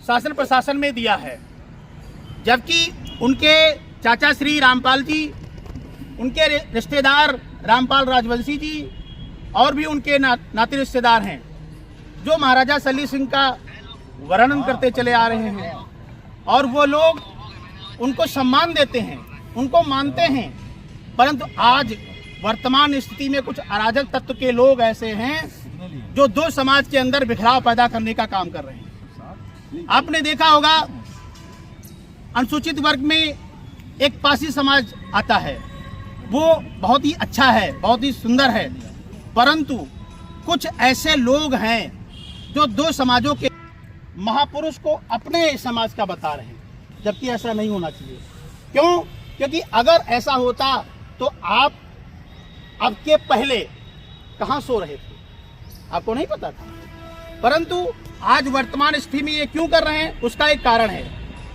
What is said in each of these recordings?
शासन प्रशासन में दिया है, जबकि उनके चाचा श्री रामपाल जी, उनके रिश्तेदार रामपाल राजवंशी जी और भी उनके नाते रिश्तेदार हैं जो महाराजा सली सिंह का वर्णन करते चले आ रहे हैं और वो लोग उनको सम्मान देते हैं, उनको मानते हैं। परंतु आज वर्तमान स्थिति में कुछ अराजक तत्व के लोग ऐसे हैं जो दो समाज के अंदर बिखराव पैदा करने का काम कर रहे हैं। आपने देखा होगा अनुसूचित वर्ग में एक पासी समाज आता है, वो बहुत ही अच्छा है, बहुत ही सुंदर है, परंतु कुछ ऐसे लोग हैं जो दो समाजों के महापुरुष को अपने समाज का बता रहे हैं, जबकि ऐसा नहीं होना चाहिए। क्यों? क्योंकि अगर ऐसा होता तो आप अब के पहले कहाँ सो रहे थे, आपको नहीं पता था। परंतु आज वर्तमान स्थिति में ये क्यों कर रहे हैं, उसका एक कारण है।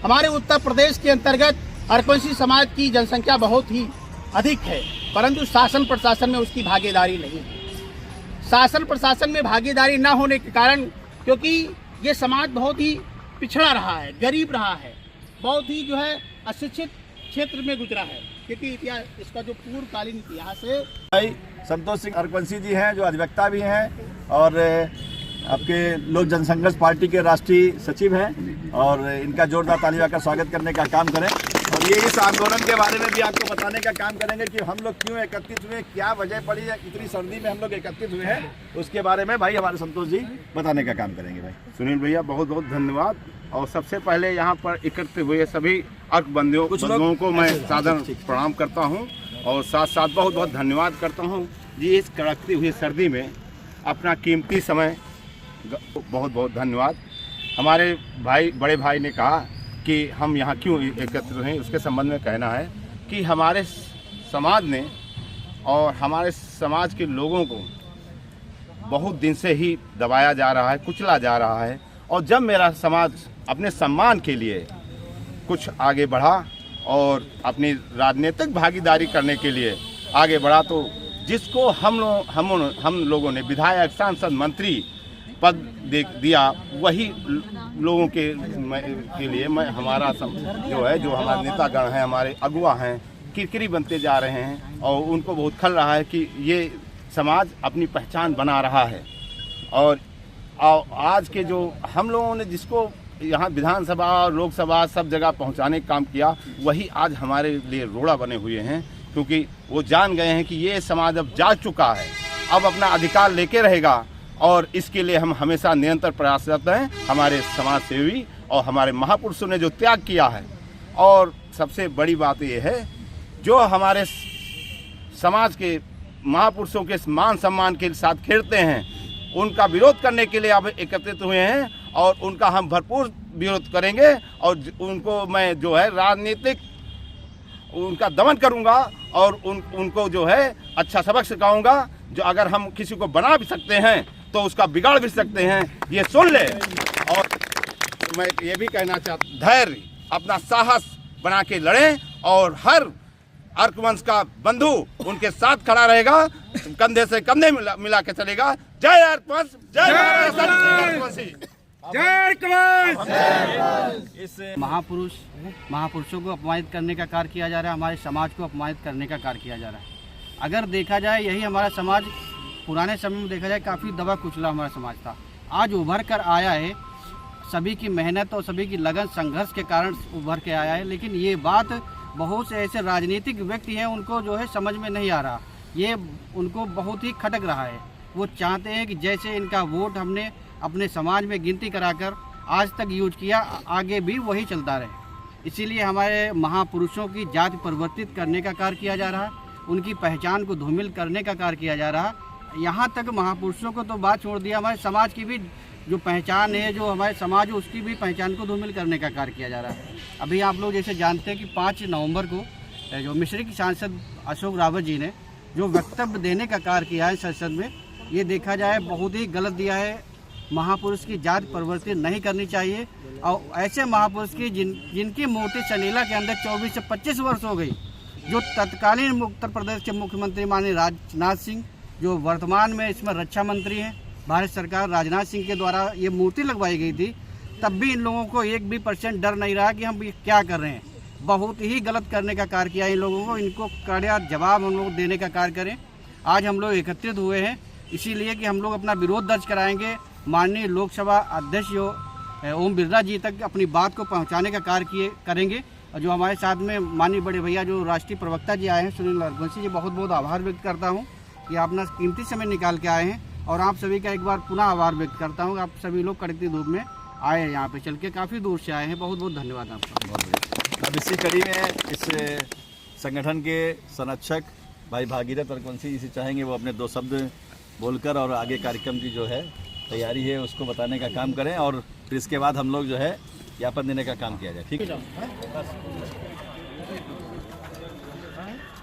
हमारे उत्तर प्रदेश के अंतर्गत अरकवंशी समाज की जनसंख्या बहुत ही अधिक है, परंतु शासन प्रशासन में उसकी भागीदारी नहीं है। शासन प्रशासन में भागीदारी न होने के कारण, क्योंकि ये समाज बहुत ही पिछड़ा रहा है, गरीब रहा है, बहुत ही जो है अशिक्षित क्षेत्र में गुजरा है, क्योंकि इतिहास, इसका जो पूर्वकालीन इतिहास है। भाई संतोष सिंह अरकवंशी जी हैं जो अधिवक्ता भी हैं और आपके लोक जनसंघर्ष पार्टी के राष्ट्रीय सचिव हैं, और इनका जोरदार तालियों का स्वागत करने का काम करें। और ये इस आंदोलन के बारे में भी आपको बताने का काम करेंगे कि हम लोग क्यों एकत्रित हुए, क्या वजह पड़ी है, इतनी सर्दी में हम लोग एकत्रित हुए हैं, उसके बारे में भाई हमारे संतोष जी बताने का काम करेंगे। भाई सुनील भैया बहुत बहुत धन्यवाद। और सबसे पहले यहाँ पर एकत्रित हुए सभी अर्क बंधुओं को मैं सादर प्रणाम करता हूँ और साथ साथ बहुत बहुत धन्यवाद करता हूँ जी। इस कड़कती हुई सर्दी में अपना कीमती समय, बहुत बहुत धन्यवाद। हमारे भाई, बड़े भाई ने कहा कि हम यहाँ क्यों एकत्रित हैं, उसके संबंध में कहना है कि हमारे समाज ने और हमारे समाज के लोगों को बहुत दिन से ही दबाया जा रहा है, कुचला जा रहा है। और जब मेरा समाज अपने सम्मान के लिए कुछ आगे बढ़ा और अपनी राजनीतिक भागीदारी करने के लिए आगे बढ़ा, तो जिसको हम लोगों ने विधायक, सांसद, मंत्री पद दिया, वही लोगों के लिए हमारा जो है, जो हमारे नेतागण हैं, हमारे अगुआ हैं, किरकिरी बनते जा रहे हैं और उनको बहुत खल रहा है कि ये समाज अपनी पहचान बना रहा है। और आज के जो हम लोगों ने जिसको यहाँ विधानसभा और लोकसभा सब जगह पहुँचाने का काम किया, वही आज हमारे लिए रोड़ा बने हुए हैं, क्योंकि वो जान गए हैं कि ये समाज अब जाग चुका है, अब अपना अधिकार लेके रहेगा। और इसके लिए हम हमेशा निरंतर प्रयासरत हैं, हमारे समाज सेवी और हमारे महापुरुषों ने जो त्याग किया है। और सबसे बड़ी बात ये है, जो हमारे समाज के महापुरुषों के मान सम्मान के साथ खेलते हैं, उनका विरोध करने के लिए अब एकत्रित हुए हैं और उनका हम भरपूर विरोध करेंगे। और उनको मैं जो है राजनीतिक उनका दमन करूंगा और उनको जो है अच्छा सबक सिखाऊंगा। जो अगर हम किसी को बना भी सकते हैं तो उसका बिगाड़ भी सकते हैं, ये सुन ले। और मैं ये भी कहना चाहता, धैर्य, अपना साहस बना के लड़ें और हर अर्कवंश का बंधु उनके साथ खड़ा रहेगा, कंधे से कंधे मिला के चलेगा। जय अर्कवंश, जय अर्कवंशी, जय अर्कवंश। इस महापुरुषों को अपमानित करने का कार्य किया जा रहा है, हमारे समाज को अपमानित करने का कार्य किया जा रहा है। अगर देखा जाए, यही हमारा समाज पुराने समय में देखा जाए काफ़ी दबा कुचला हमारा समाज था, आज उभर कर आया है। सभी की मेहनत और सभी की लगन संघर्ष के कारण उभर के आया है। लेकिन ये बात बहुत से ऐसे राजनीतिक व्यक्ति हैं, उनको जो है समझ में नहीं आ रहा, ये उनको बहुत ही खटक रहा है। वो चाहते हैं कि जैसे इनका वोट हमने अपने समाज में गिनती कराकर आज तक यूज किया, आगे भी वही चलता रहे। इसीलिए हमारे महापुरुषों की जाति परिवर्तित करने का कार्य किया जा रहा है, उनकी पहचान को धूमिल करने का कार्य किया जा रहा है। यहाँ तक महापुरुषों को तो बात छोड़ दिया, हमारे समाज की भी जो पहचान है, जो हमारे समाज है, उसकी भी पहचान को धूमिल करने का कार्य किया जा रहा है। अभी आप लोग जैसे जानते हैं कि 5 नवंबर को जो मिश्री के सांसद अशोक रावत जी ने जो वक्तव्य देने का कार्य किया है संसद में, ये देखा जाए बहुत ही गलत दिया है। महापुरुष की जाति परिवर्तित नहीं करनी चाहिए। और ऐसे महापुरुष की जिनकी मूर्ति चनीला के अंदर 24 से 25 वर्ष हो गई, जो तत्कालीन उत्तर प्रदेश के मुख्यमंत्री माननीय राजनाथ सिंह, जो वर्तमान में इसमें रक्षा मंत्री हैं, भारत सरकार राजनाथ सिंह के द्वारा ये मूर्ति लगवाई गई थी, तब भी इन लोगों को 1% डर नहीं रहा कि हम ये क्या कर रहे हैं। बहुत ही गलत करने का कार्य किया इन लोगों को, इनको कड़ा जवाब हम लोग देने का कार्य करें। आज हम लोग एकत्रित हुए हैं इसीलिए कि हम लोग अपना विरोध दर्ज कराएंगे। माननीय लोकसभा अध्यक्ष जो ओम बिरला जी तक अपनी बात को पहुंचाने का कार्य करेंगे। और जो हमारे साथ में माननीय बड़े भैया जो राष्ट्रीय प्रवक्ता जी आए हैं सुनील रघुवंशी जी, बहुत बहुत आभार व्यक्त करता हूं कि आप अपना कीमती समय निकाल के आए हैं। और आप सभी का एक बार पुनः आभार व्यक्त करता हूं। आप सभी लोग कड़कती धूप में आए हैं, यहाँ पे चल के काफ़ी दूर से आए हैं। बहुत बहुत धन्यवाद आपका। अब इसी कड़ी में इस संगठन के संरक्षक भाई भागीरथ रघुवंशी जी से चाहेंगे वो अपने 2 शब्द बोलकर और आगे कार्यक्रम की जो है तैयारी है उसको बताने का काम करें, और फिर इसके बाद हम लोग जो है ज्ञापन देने का काम किया जाए। ठीक है।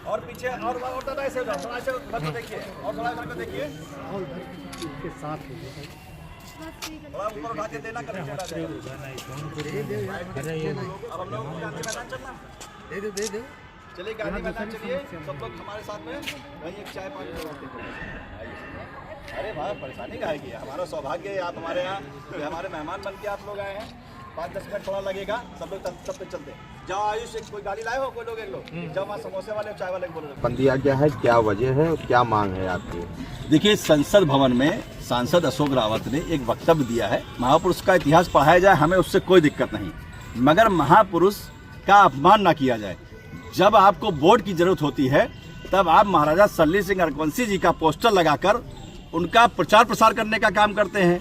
और पीछे और थोड़ा ऐसे थोड़ा ऐसे देखिए, और थोड़ा इधर को देखिए, थोड़ा ऊपर उठा के देना करें। अब हम लोग गांधी मैदान चलना, दे चलिए गांधी मैदान चलिए सब लोग हमारे साथ में। वहीं एक चाय पानी अरे भाई परेशानी का है कि हमारा सौभाग्य है आप हमारे यहाँ हमारे मेहमान बन के आप लोग आए हैं। 5-10 मिनट थोड़ा लगेगा, सब लोग तब तक चलते। जाओ आयुष, कोई गाड़ी लाए हो, कोई लोग एक लोग जाओ वहाँ समोसे वाले चाय वाले बोल रहे। बंद दिया गया है, क्या वजह है और क्या मांग है आपकी? देखिए, संसद भवन में सांसद अशोक रावत ने एक वक्तव्य दिया है। महापुरुष का इतिहास पढ़ाया जाए, हमें उससे कोई दिक्कत नहीं, मगर महापुरुष का अपमान ना किया जाए। जब आपको वोट की जरूरत होती है तब आप महाराजा सल्ली सिंह रघुवंशी जी का पोस्टर लगाकर उनका प्रचार प्रसार करने का काम करते हैं,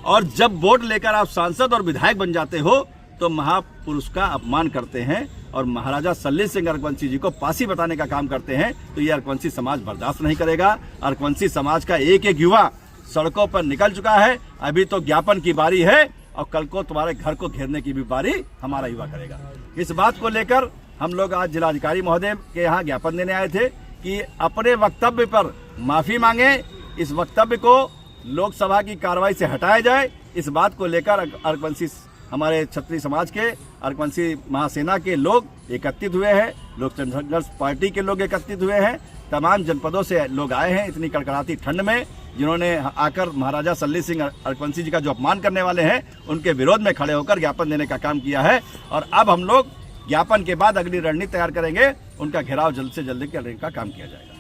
और जब वोट लेकर आप सांसद और विधायक बन जाते हो तो महापुरुष का अपमान करते हैं और महाराजा सल्ली सिंह रघुवंशी जी को पासी बताने का काम करते हैं। तो ये रघुवंशी समाज बर्दाश्त नहीं करेगा। रघुवंशी समाज का एक एक युवा सड़कों पर निकल चुका है। अभी तो ज्ञापन की बारी है और कल को तुम्हारे घर को घेरने की भी बारी हमारा युवा करेगा। इस बात को लेकर हम लोग आज जिलाधिकारी महोदय के यहाँ ज्ञापन देने आए थे कि अपने वक्तव्य पर माफी मांगे, इस वक्तव्य को लोकसभा की कार्रवाई से हटाया जाए। इस बात को लेकर रघुवंशी हमारे क्षत्रिय समाज के रघुवंशी महासेना के लोग एकत्रित हुए हैं, लोक जनसंघर्ष पार्टी के लोग एकत्रित हुए हैं, तमाम जनपदों से लोग आए हैं इतनी कड़कड़ाती ठंड में, जिन्होंने आकर महाराजा सल्ली सिंह रघुवंशी जी का जो अपमान करने वाले हैं उनके विरोध में खड़े होकर ज्ञापन देने का काम किया है। और अब हम लोग ज्ञापन के बाद अगली रणनीति तैयार करेंगे, उनका घेराव जल्द से जल्द करने का काम किया जाएगा।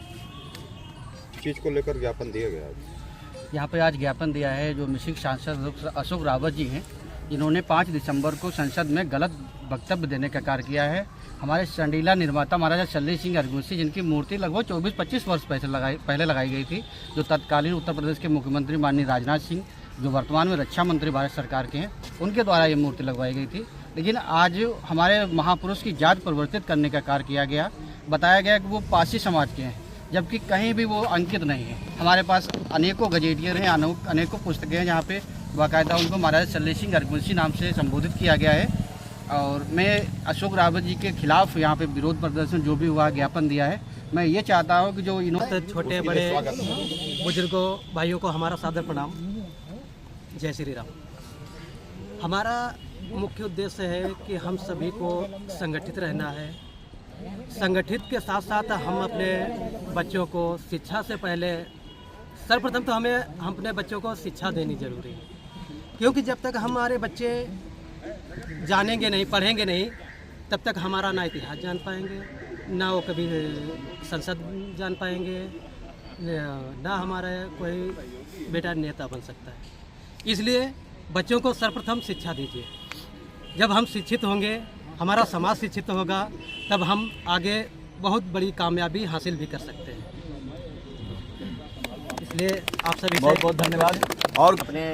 चीज को लेकर ज्ञापन दिया गया है। यहाँ पे आज ज्ञापन दिया है जो मिसिक सांसद अशोक रावत जी हैं, जिन्होंने 5 दिसंबर को संसद में गलत वक्तव्य देने का कार्य किया है। हमारे संडीला निर्माता महाराजा सल्ली सिंह रघुवंशी जिनकी मूर्ति लगभग 24-25 वर्ष पहले लगाई गई थी, जो तत्कालीन उत्तर प्रदेश के मुख्यमंत्री माननीय राजनाथ सिंह, जो वर्तमान में रक्षा मंत्री भारत सरकार के हैं, उनके द्वारा ये मूर्ति लगवाई गई थी। लेकिन आज हमारे महापुरुष की जात परिवर्तित करने का कार्य किया गया। बताया गया कि वो पासी समाज के हैं, जबकि कहीं भी वो अंकित नहीं है। हमारे पास अनेकों गजेटियर हैं, अनेकों पुस्तकें हैं जहाँ पे बाकायदा उनको महाराजा सल्ली सिंह रघुवंशी नाम से संबोधित किया गया है। और मैं अशोक रावत जी के खिलाफ यहाँ पे विरोध प्रदर्शन जो भी हुआ ज्ञापन दिया है। मैं ये चाहता हूँ कि जो इन्होंने छोटे बड़े बुजुर्गों भाइयों को हमारा सादर प्रणाम। जय श्री राम। हमारा मुख्य उद्देश्य है कि हम सभी को संगठित रहना है। संगठित के साथ साथ हम अपने बच्चों को शिक्षा से पहले सर्वप्रथम तो हम अपने बच्चों को शिक्षा देनी जरूरी है, क्योंकि जब तक हमारे बच्चे जानेंगे नहीं, पढ़ेंगे नहीं, तब तक हमारा ना इतिहास जान पाएंगे, ना वो कभी संसद जान पाएंगे, ना हमारा कोई बेटा नेता बन सकता है। इसलिए बच्चों को सर्वप्रथम शिक्षा दीजिए। जब हम शिक्षित होंगे, हमारा समाज शिक्षित होगा, तब हम आगे बहुत बड़ी कामयाबी हासिल भी कर सकते हैं। इसलिए आप सभी बहुत बहुत धन्यवाद। और अपने